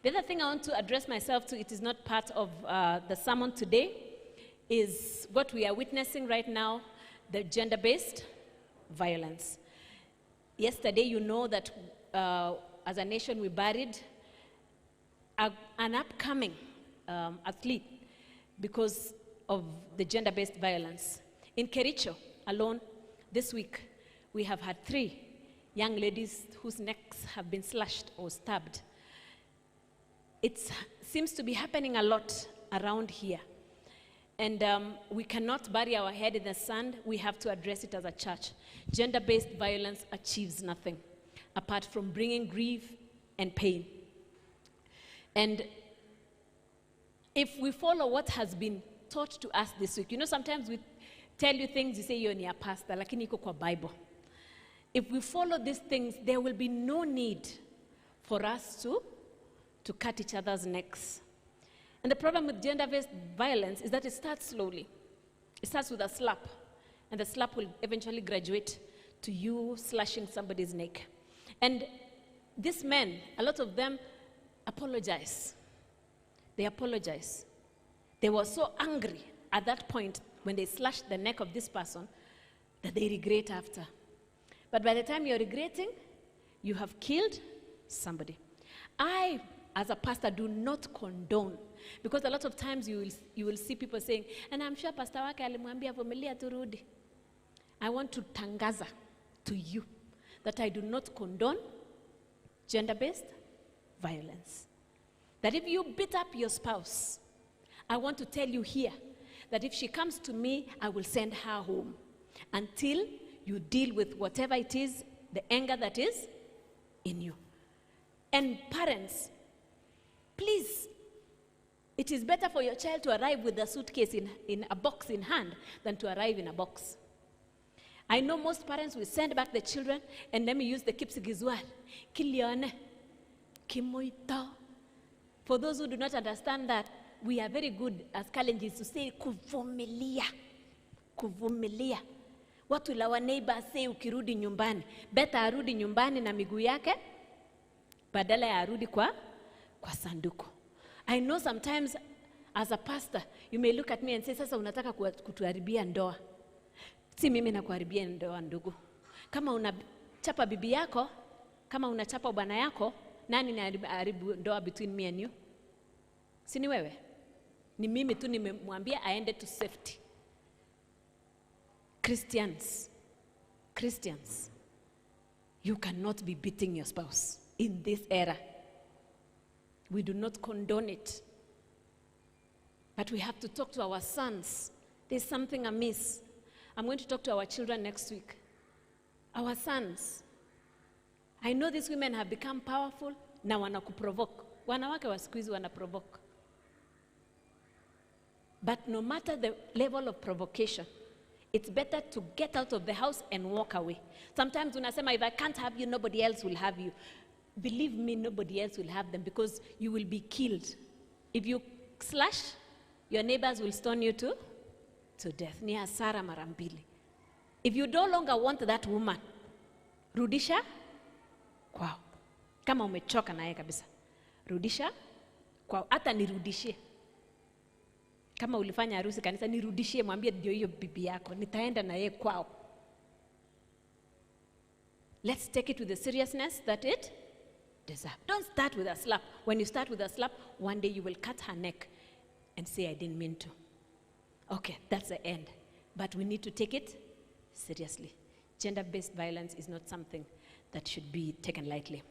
The other thing I want to address myself to, it is not part of the sermon today, is what we are witnessing right now, the gender-based violence. Yesterday, you know that as a nation we buried an upcoming athlete because of the gender-based violence. In Kericho alone, this week, we have had 3 young ladies whose necks have been slashed or stabbed. It seems to be happening a lot around here. And we cannot bury our head in the sand. We have to address it as a church. Gender-based violence achieves nothing apart from bringing grief and pain. And if we follow what has been taught to us this week, you know, sometimes we tell you things, you say you're near pastor, lakini iko kwa Bible. If we follow these things, there will be no need for us to cut each other's necks. And the problem with gender-based violence is that it starts slowly. It starts with a slap, and the slap will eventually graduate to you slashing somebody's neck. And these men, a lot of them apologize. They apologize. They were so angry at that point when they slashed the neck of this person that they regret after. But by the time you're regretting, you have killed somebody. I, as a pastor, do not condone, because a lot of times you will see people saying, and I'm sure pastor wake alimwambia vumilia turudi. I want to tangaza to you that I do not condone gender-based violence. That if you beat up your spouse, I want to tell you here that if she comes to me, I will send her home until you deal with whatever it is, the anger that is in you. And parents, please, it is better for your child to arrive with a suitcase in a box in hand than to arrive in a box. I know most parents will send back the children, and let me use the Kipsigizwar. Kilione, kimoito. For those who do not understand that, we are very good as Kalenjins to say kuvumilia. Kuvumilia. What will our neighbor say ukirudi nyumbani? Better arudi nyumbani na miguu yake, badala ya arudi kwa sanduku. I know sometimes as a pastor, you may look at me and say, sasa unataka kutuharibia ndoa. Si mimi nakuharibia ndoa ndugu. Kama unachapa bibi yako, kama unachapa bwana yako, nani anaharibu ndoa between me and you? Si ni wewe? Ni mimi tu nimemwambia aende to safety. Christians, you cannot be beating your spouse in this era. We do not condone it. But we have to talk to our sons. There's something amiss. I'm going to talk to our children next week. Our sons. I know these women have become powerful, na wanakuprovoke. Wanawake wa siku hizi wanaprovoke. But no matter the level of provocation, it's better to get out of the house and walk away. Sometimes unasema, if I can't have you, nobody else will have you. Believe me, nobody else will have them, because you will be killed. If you slash, your neighbors will stone you to death. Ni hasara mara mbili. If you no longer want that woman, rudisha kwao. Kama umechoka naye kabisa, rudisha kwao. Hata nirudishie. Kama ulifanya harusi kanisa, nirudishie, mwambie ndio hiyo bibi yako, nitaenda na yeye kwao. Let's take it with the seriousness that it deserves. Don't start with a slap. When you start with a slap, one day you will cut her neck and say, I didn't mean to. Okay, that's the end. But we need to take it seriously. Gender-based violence is not something that should be taken lightly.